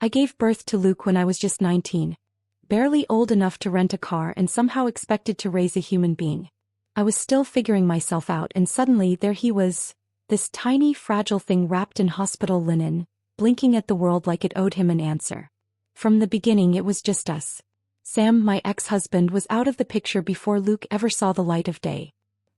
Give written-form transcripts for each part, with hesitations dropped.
I gave birth to Luke when I was just 19. Barely old enough to rent a car and somehow expected to raise a human being. I was still figuring myself out and suddenly there he was, this tiny fragile thing wrapped in hospital linen, blinking at the world like it owed him an answer. From the beginning it was just us. Sam, my ex-husband, was out of the picture before Luke ever saw the light of day.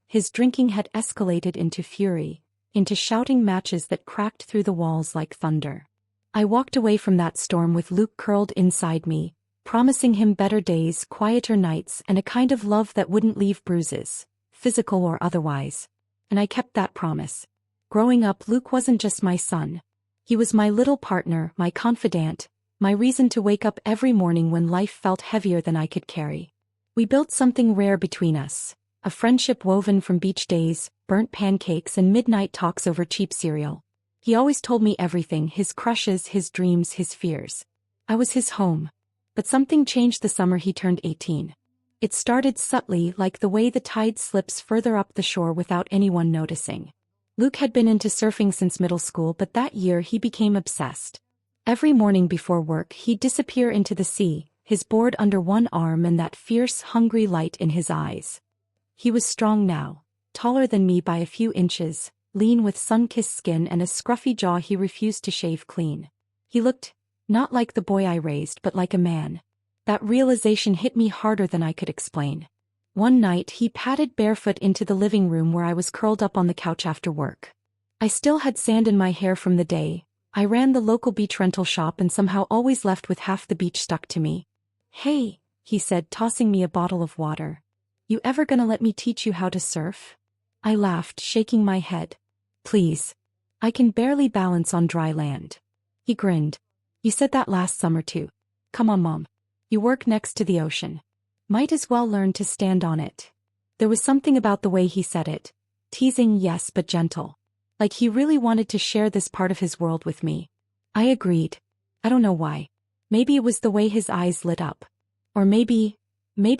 His drinking had escalated into fury, into shouting matches that cracked through the walls like thunder. I walked away from that storm with Luke curled inside me, promising him better days, quieter nights, and a kind of love that wouldn't leave bruises, physical or otherwise. And I kept that promise. Growing up, Luke wasn't just my son. He was my little partner, my confidant, my reason to wake up every morning when life felt heavier than I could carry. We built something rare between us, a friendship woven from beach days, burnt pancakes, and midnight talks over cheap cereal. He always told me everything, his crushes, his dreams, his fears. I was his home. But something changed the summer he turned 18. It started subtly, like the way the tide slips further up the shore without anyone noticing. Luke had been into surfing since middle school, but that year he became obsessed. Every morning before work he'd disappear into the sea, his board under one arm and that fierce, hungry light in his eyes. He was strong now, taller than me by a few inches, lean with sun-kissed skin and a scruffy jaw he refused to shave clean. He looked not like the boy I raised but like a man. That realization hit me harder than I could explain. One night he padded barefoot into the living room where I was curled up on the couch after work. I still had sand in my hair from the day. I ran the local beach rental shop and somehow always left with half the beach stuck to me. "Hey," he said, tossing me a bottle of water. "You ever gonna let me teach you how to surf?" I laughed, shaking my head. "Please. I can barely balance on dry land." He grinned. "You said that last summer too. Come on, Mom. You work next to the ocean. Might as well learn to stand on it." There was something about the way he said it. Teasing, yes, but gentle. Like he really wanted to share this part of his world with me. I agreed. I don't know why. Maybe it was the way his eyes lit up. Or maybe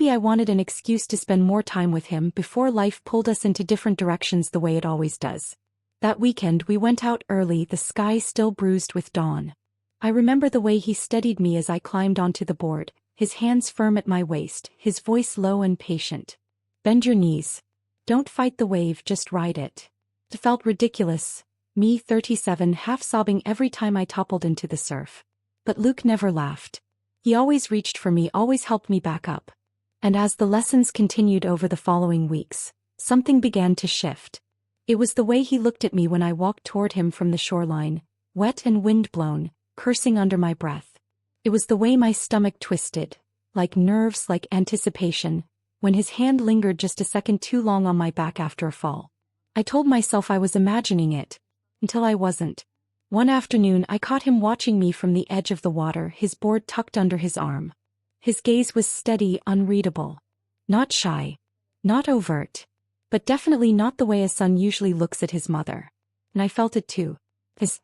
I wanted an excuse to spend more time with him before life pulled us into different directions the way it always does. That weekend we went out early, the sky still bruised with dawn. I remember the way he steadied me as I climbed onto the board, his hands firm at my waist, his voice low and patient. "Bend your knees. Don't fight the wave, just ride it." It felt ridiculous, me 37 half sobbing every time I toppled into the surf. But Luke never laughed. He always reached for me, always helped me back up. And as the lessons continued over the following weeks, something began to shift. It was the way he looked at me when I walked toward him from the shoreline, wet and wind-blown, cursing under my breath. It was the way my stomach twisted, like nerves, like anticipation, when his hand lingered just a second too long on my back after a fall. I told myself I was imagining it, until I wasn't. One afternoon I caught him watching me from the edge of the water, his board tucked under his arm. His gaze was steady, unreadable. Not shy. Not overt. But definitely not the way a son usually looks at his mother. And I felt it too. This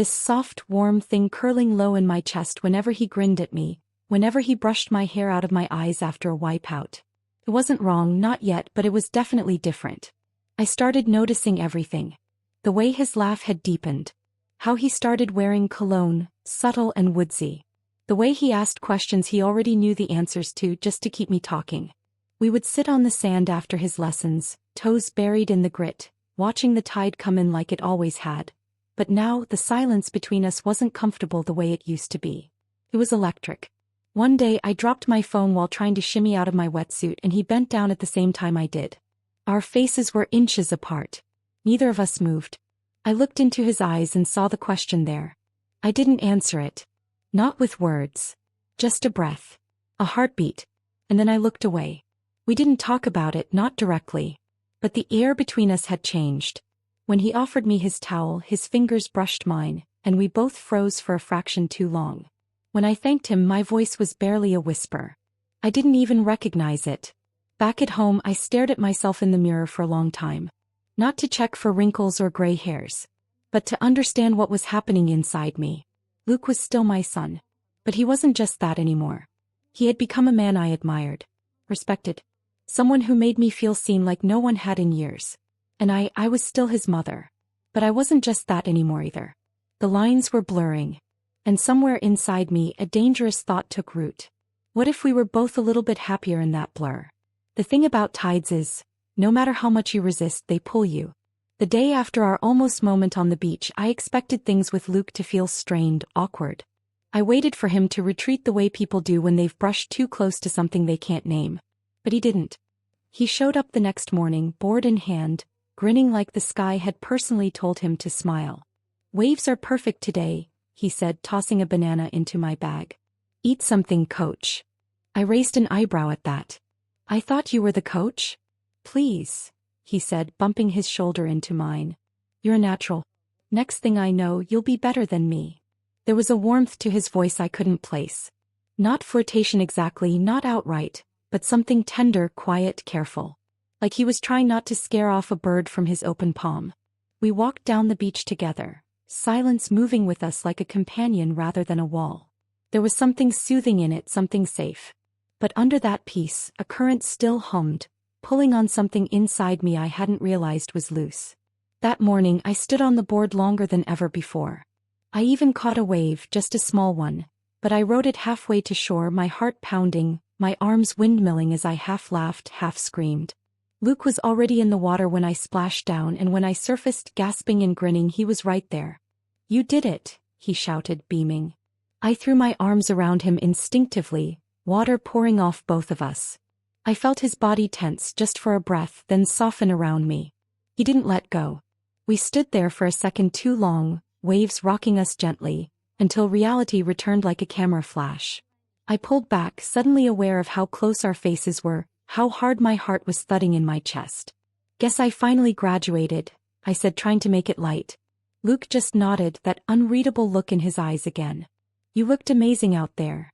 soft, warm thing curling low in my chest whenever he grinned at me, whenever he brushed my hair out of my eyes after a wipeout. It wasn't wrong, not yet, but it was definitely different. I started noticing everything. The way his laugh had deepened. How he started wearing cologne, subtle and woodsy. The way he asked questions he already knew the answers to just to keep me talking. We would sit on the sand after his lessons, toes buried in the grit, watching the tide come in like it always had. But now the silence between us wasn't comfortable the way it used to be. It was electric. One day I dropped my phone while trying to shimmy out of my wetsuit and he bent down at the same time I did. Our faces were inches apart. Neither of us moved. I looked into his eyes and saw the question there. I didn't answer it. Not with words. Just a breath. A heartbeat. And then I looked away. We didn't talk about it, not directly. But the air between us had changed. When he offered me his towel, his fingers brushed mine, and we both froze for a fraction too long. When I thanked him, my voice was barely a whisper. I didn't even recognize it. Back at home, I stared at myself in the mirror for a long time. Not to check for wrinkles or gray hairs, but to understand what was happening inside me. Luke was still my son. But he wasn't just that anymore. He had become a man I admired, respected. Someone who made me feel seen like no one had in years. And I was still his mother. But I wasn't just that anymore either. The lines were blurring. And somewhere inside me, a dangerous thought took root. What if we were both a little bit happier in that blur? The thing about tides is, no matter how much you resist, they pull you. The day after our almost moment on the beach, I expected things with Luke to feel strained, awkward. I waited for him to retreat the way people do when they've brushed too close to something they can't name. But he didn't. He showed up the next morning, board in hand, grinning like the sky had personally told him to smile. "Waves are perfect today," he said, tossing a banana into my bag. "Eat something, coach." I raised an eyebrow at that. "I thought you were the coach?" "Please," he said, bumping his shoulder into mine. "You're a natural. Next thing I know, you'll be better than me." There was a warmth to his voice I couldn't place. Not flirtation exactly, not outright, but something tender, quiet, careful. Like he was trying not to scare off a bird from his open palm. We walked down the beach together, silence moving with us like a companion rather than a wall. There was something soothing in it, something safe. But under that peace, a current still hummed, pulling on something inside me I hadn't realized was loose. That morning I stood on the board longer than ever before. I even caught a wave, just a small one, but I rode it halfway to shore, my heart pounding, my arms windmilling as I half laughed, half screamed. Luke was already in the water when I splashed down, and when I surfaced gasping and grinning, he was right there. "You did it," he shouted, beaming. I threw my arms around him instinctively, water pouring off both of us. I felt his body tense just for a breath, then soften around me. He didn't let go. We stood there for a second too long, waves rocking us gently, until reality returned like a camera flash. I pulled back, suddenly aware of how close our faces were, how hard my heart was thudding in my chest. "Guess I finally graduated," I said, trying to make it light. Luke just nodded, that unreadable look in his eyes again. "You looked amazing out there."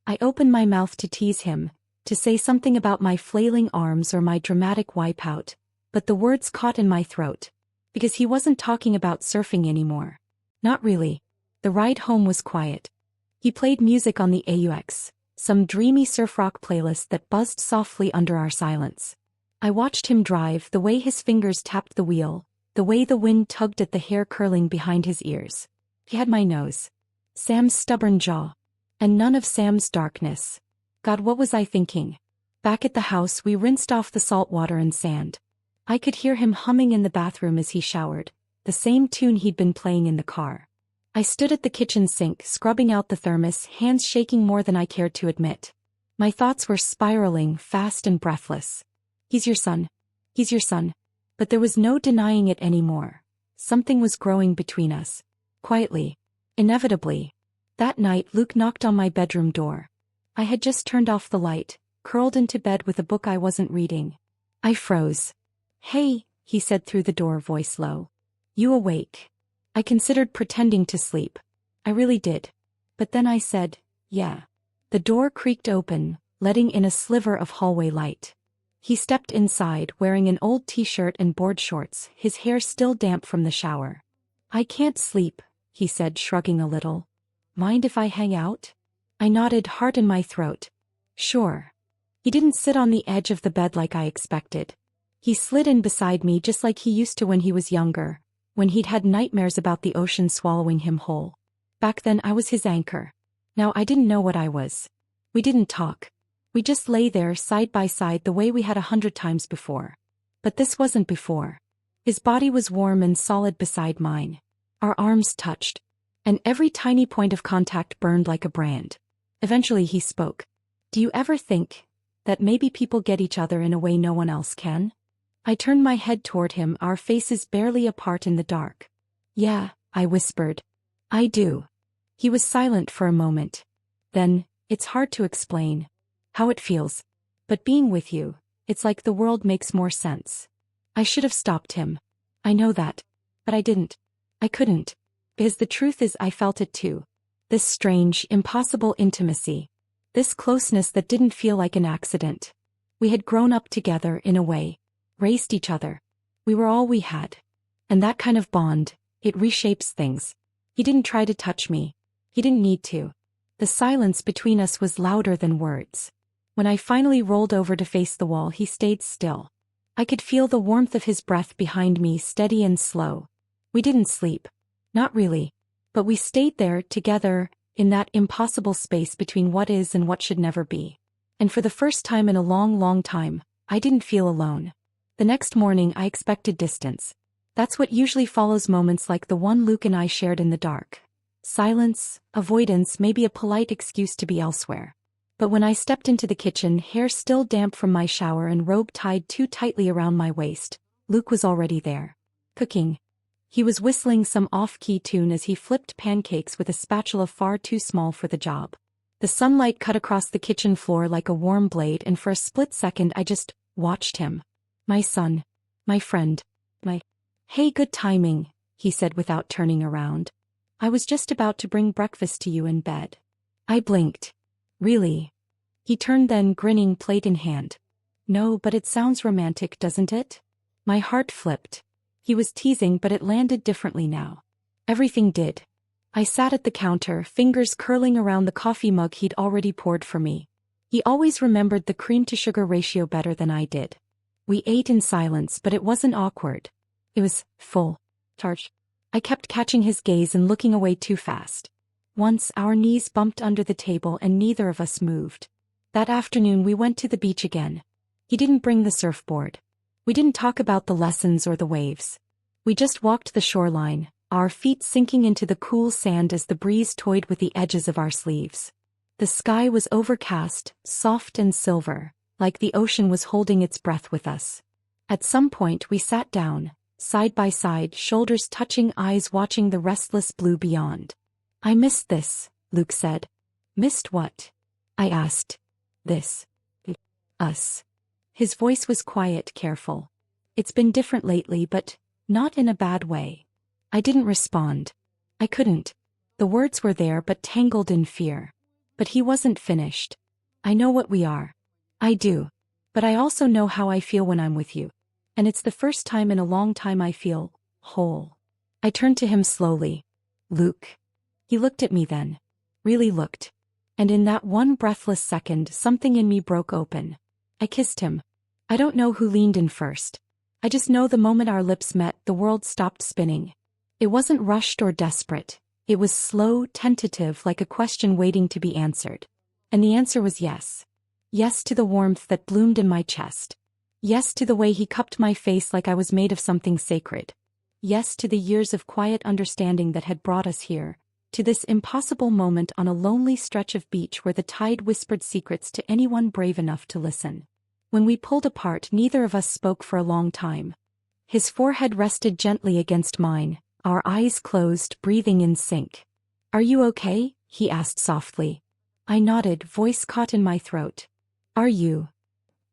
I opened my mouth to tease him, to say something about my flailing arms or my dramatic wipeout, but the words caught in my throat. Because he wasn't talking about surfing anymore. Not really. The ride home was quiet. He played music on the AUX, some dreamy surf rock playlist that buzzed softly under our silence. I watched him drive, the way his fingers tapped the wheel, the way the wind tugged at the hair curling behind his ears. He had my nose. Sam's stubborn jaw. And none of Sam's darkness. God, what was I thinking? Back at the house, we rinsed off the salt water and sand. I could hear him humming in the bathroom as he showered, the same tune he'd been playing in the car. I stood at the kitchen sink, scrubbing out the thermos, hands shaking more than I cared to admit. My thoughts were spiraling, fast and breathless. He's your son. He's your son. But there was no denying it anymore. Something was growing between us. Quietly. Inevitably. That night, Luke knocked on my bedroom door. I had just turned off the light, curled into bed with a book I wasn't reading. I froze. "Hey," he said through the door, voice low. "You awake?" I considered pretending to sleep. I really did. But then I said, "Yeah." The door creaked open, letting in a sliver of hallway light. He stepped inside, wearing an old t-shirt and board shorts, his hair still damp from the shower. "I can't sleep," he said, shrugging a little. "Mind if I hang out?" I nodded, heart in my throat. "Sure." He didn't sit on the edge of the bed like I expected. He slid in beside me just like he used to when he was younger, when he'd had nightmares about the ocean swallowing him whole. Back then I was his anchor. Now I didn't know what I was. We didn't talk. We just lay there side by side the way we had 100 times before. But this wasn't before. His body was warm and solid beside mine. Our arms touched. And every tiny point of contact burned like a brand. Eventually he spoke. "Do you ever think that maybe people get each other in a way no one else can?" I turned my head toward him, our faces barely apart in the dark. "Yeah," I whispered. "I do." He was silent for a moment. Then, "It's hard to explain how it feels. But being with you, it's like the world makes more sense." I should have stopped him. I know that. But I didn't. I couldn't. Because the truth is I felt it too. This strange, impossible intimacy. This closeness that didn't feel like an accident. We had grown up together in a way. Raised each other. We were all we had. And that kind of bond, it reshapes things. He didn't try to touch me. He didn't need to. The silence between us was louder than words. When I finally rolled over to face the wall, he stayed still. I could feel the warmth of his breath behind me, steady and slow. We didn't sleep. Not really. But we stayed there, together, in that impossible space between what is and what should never be. And for the first time in a long, long time, I didn't feel alone. The next morning I expected distance. That's what usually follows moments like the one Luke and I shared in the dark. Silence, avoidance, maybe a polite excuse to be elsewhere. But when I stepped into the kitchen, hair still damp from my shower and robe tied too tightly around my waist, Luke was already there. Cooking. He was whistling some off-key tune as he flipped pancakes with a spatula far too small for the job. The sunlight cut across the kitchen floor like a warm blade, and for a split second I just watched him. My son. My friend. Hey, good timing, he said without turning around. I was just about to bring breakfast to you in bed. I blinked. Really? He turned then, grinning, plate in hand. No, but it sounds romantic, doesn't it? My heart flipped. He was teasing, but it landed differently now. Everything did. I sat at the counter, fingers curling around the coffee mug he'd already poured for me. He always remembered the cream-to-sugar ratio better than I did. We ate in silence, but it wasn't awkward. It was full. Charged. I kept catching his gaze and looking away too fast. Once our knees bumped under the table and neither of us moved. That afternoon we went to the beach again. He didn't bring the surfboard. We didn't talk about the lessons or the waves. We just walked the shoreline, our feet sinking into the cool sand as the breeze toyed with the edges of our sleeves. The sky was overcast, soft and silver, like the ocean was holding its breath with us. At some point we sat down, side by side, shoulders touching, eyes watching the restless blue beyond. I missed this, Luke said. Missed what? I asked. This. Us. His voice was quiet, careful. It's been different lately, but not in a bad way. I didn't respond. I couldn't. The words were there but tangled in fear. But he wasn't finished. I know what we are. I do. But I also know how I feel when I'm with you. And it's the first time in a long time I feel whole. I turned to him slowly. Luke. He looked at me then. Really looked. And in that one breathless second, something in me broke open. I kissed him. I don't know who leaned in first. I just know the moment our lips met, the world stopped spinning. It wasn't rushed or desperate. It was slow, tentative, like a question waiting to be answered. And the answer was yes. Yes to the warmth that bloomed in my chest. Yes to the way he cupped my face like I was made of something sacred. Yes to the years of quiet understanding that had brought us here, to this impossible moment on a lonely stretch of beach where the tide whispered secrets to anyone brave enough to listen. When we pulled apart, neither of us spoke for a long time. His forehead rested gently against mine, our eyes closed, breathing in sync. Are you okay? He asked softly. I nodded, voice caught in my throat. Are you?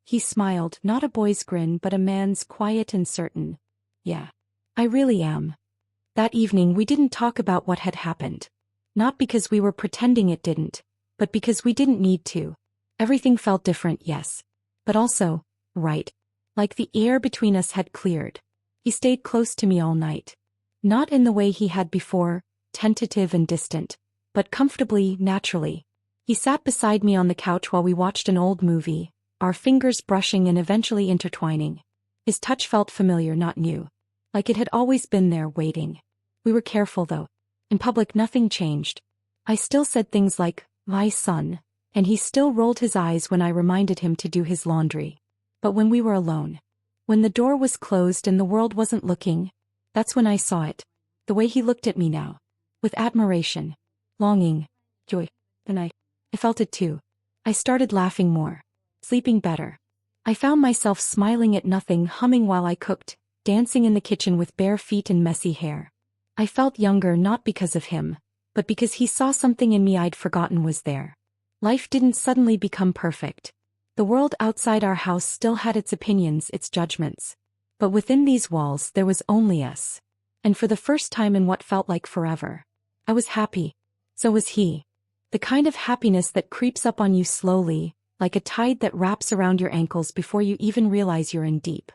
He smiled, not a boy's grin but a man's, quiet and certain. Yeah. I really am. That evening we didn't talk about what had happened. Not because we were pretending it didn't, but because we didn't need to. Everything felt different, yes. But also, right. Like the air between us had cleared. He stayed close to me all night. Not in the way he had before, tentative and distant, but comfortably, naturally. He sat beside me on the couch while we watched an old movie, our fingers brushing and eventually intertwining. His touch felt familiar, not new. Like it had always been there, waiting. We were careful, though. In public nothing changed. I still said things like, my son, and he still rolled his eyes when I reminded him to do his laundry. But when we were alone, when the door was closed and the world wasn't looking, that's when I saw it. The way he looked at me now. With admiration, longing, joy. And I felt it too. I started laughing more. Sleeping better. I found myself smiling at nothing, humming while I cooked, dancing in the kitchen with bare feet and messy hair. I felt younger not because of him, but because he saw something in me I'd forgotten was there. Life didn't suddenly become perfect. The world outside our house still had its opinions, its judgments. But within these walls there was only us. And for the first time in what felt like forever, I was happy. So was he. The kind of happiness that creeps up on you slowly, like a tide that wraps around your ankles before you even realize you're in deep.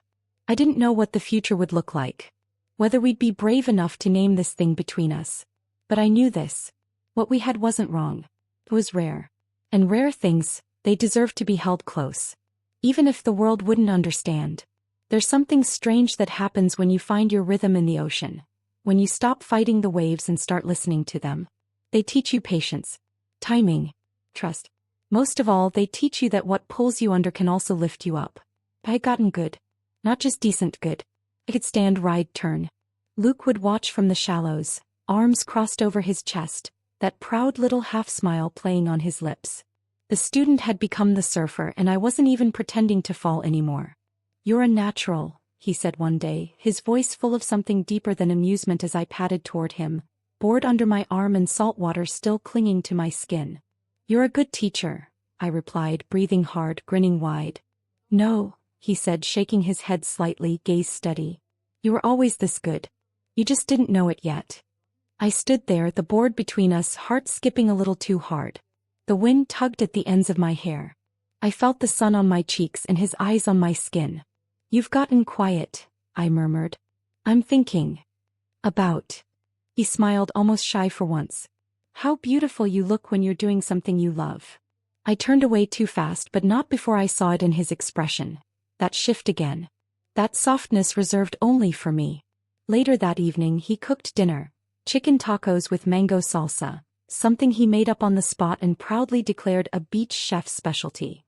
I didn't know what the future would look like. Whether we'd be brave enough to name this thing between us. But I knew this. What we had wasn't wrong. It was rare. And rare things, they deserved to be held close. Even if the world wouldn't understand. There's something strange that happens when you find your rhythm in the ocean. When you stop fighting the waves and start listening to them. They teach you patience, timing, trust. Most of all, they teach you that what pulls you under can also lift you up. I had gotten good. Not just decent good. I could stand, ride, turn. Luke would watch from the shallows, arms crossed over his chest, that proud little half-smile playing on his lips. The student had become the surfer, and I wasn't even pretending to fall anymore. "You're a natural," he said one day, his voice full of something deeper than amusement as I padded toward him, board under my arm and salt water still clinging to my skin. "You're a good teacher," I replied, breathing hard, grinning wide. "No," he said, shaking his head slightly, gaze steady. "You were always this good. You just didn't know it yet." I stood there, the board between us, heart skipping a little too hard. The wind tugged at the ends of my hair. I felt the sun on my cheeks and his eyes on my skin. "You've gotten quiet," I murmured. "I'm thinking about." He smiled, almost shy for once. "How beautiful you look when you're doing something you love." I turned away too fast, but not before I saw it in his expression. That shift again. That softness reserved only for me. Later that evening he cooked dinner. Chicken tacos with mango salsa, something he made up on the spot and proudly declared a beach chef's specialty.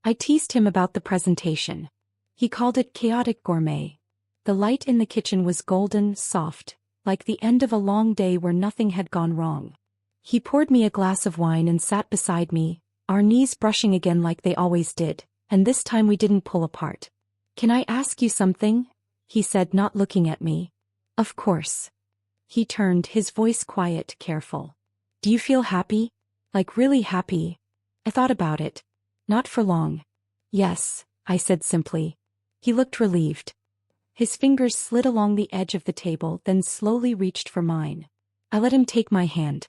I teased him about the presentation. He called it chaotic gourmet. The light in the kitchen was golden, soft, like the end of a long day where nothing had gone wrong. He poured me a glass of wine and sat beside me, our knees brushing again like they always did, and this time we didn't pull apart. "Can I ask you something?" he said, not looking at me. "Of course." He turned, his voice quiet, careful. "Do you feel happy? Like really happy?" I thought about it. Not for long. "Yes," I said simply. He looked relieved. His fingers slid along the edge of the table, then slowly reached for mine. I let him take my hand.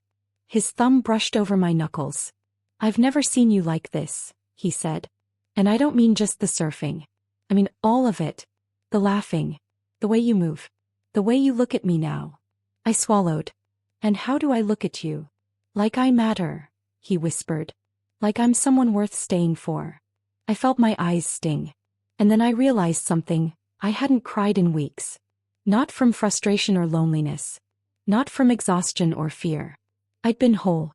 His thumb brushed over my knuckles. "I've never seen you like this," he said. "And I don't mean just the surfing. I mean all of it. The laughing. The way you move. The way you look at me now." I swallowed. "And how do I look at you?" "Like I matter," he whispered. "Like I'm someone worth staying for." I felt my eyes sting. And then I realized something. I hadn't cried in weeks. Not from frustration or loneliness. Not from exhaustion or fear. I'd been whole.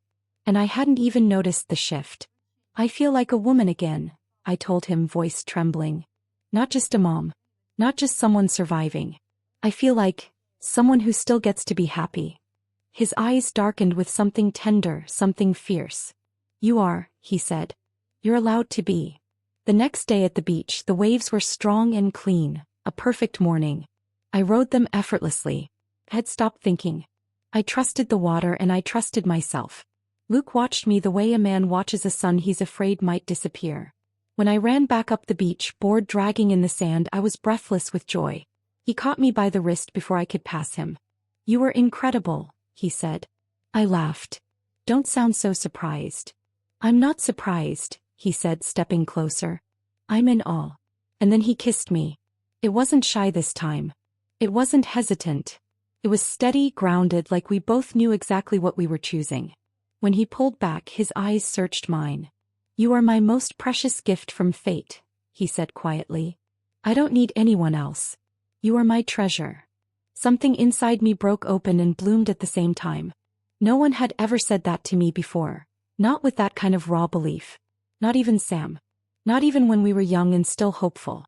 And I hadn't even noticed the shift. "I feel like a woman again," I told him, voice trembling. "Not just a mom. Not just someone surviving. I feel like someone who still gets to be happy." His eyes darkened with something tender, something fierce. "You are," he said. "You're allowed to be." The next day at the beach, the waves were strong and clean, a perfect morning. I rode them effortlessly. I had stopped thinking. I trusted the water and I trusted myself. Luke watched me the way a man watches a sun he's afraid might disappear. When I ran back up the beach, board dragging in the sand, I was breathless with joy. He caught me by the wrist before I could pass him. "You were incredible," he said. I laughed. "Don't sound so surprised." "I'm not surprised," he said, stepping closer. "I'm in awe." And then he kissed me. It wasn't shy this time. It wasn't hesitant. It was steady, grounded, like we both knew exactly what we were choosing. When he pulled back, his eyes searched mine. "You are my most precious gift from fate," he said quietly. "I don't need anyone else. You are my treasure." Something inside me broke open and bloomed at the same time. No one had ever said that to me before. Not with that kind of raw belief. Not even Sam. Not even when we were young and still hopeful.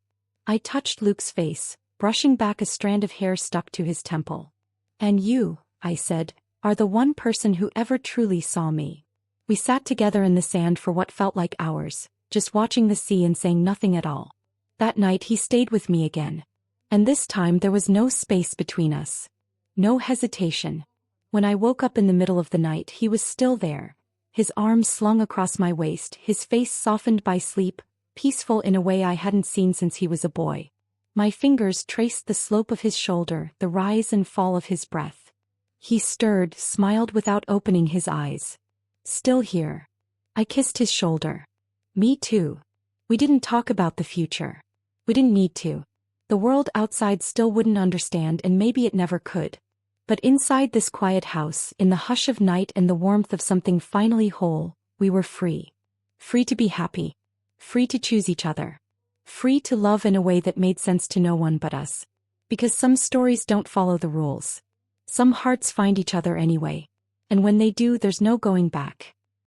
I touched Luke's face, brushing back a strand of hair stuck to his temple. "And you," I said, "are the one person who ever truly saw me." We sat together in the sand for what felt like hours, just watching the sea and saying nothing at all. That night he stayed with me again. And this time there was no space between us. No hesitation. When I woke up in the middle of the night, he was still there. His arms slung across my waist, his face softened by sleep, peaceful in a way I hadn't seen since he was a boy. My fingers traced the slope of his shoulder, the rise and fall of his breath. He stirred, smiled without opening his eyes. "Still here." I kissed his shoulder. "Me too." We didn't talk about the future. We didn't need to. The world outside still wouldn't understand, and maybe it never could. But inside this quiet house, in the hush of night and the warmth of something finally whole, we were free. Free to be happy. Free to choose each other. Free to love in a way that made sense to no one but us. Because some stories don't follow the rules. Some hearts find each other anyway. And when they do, there's no going back.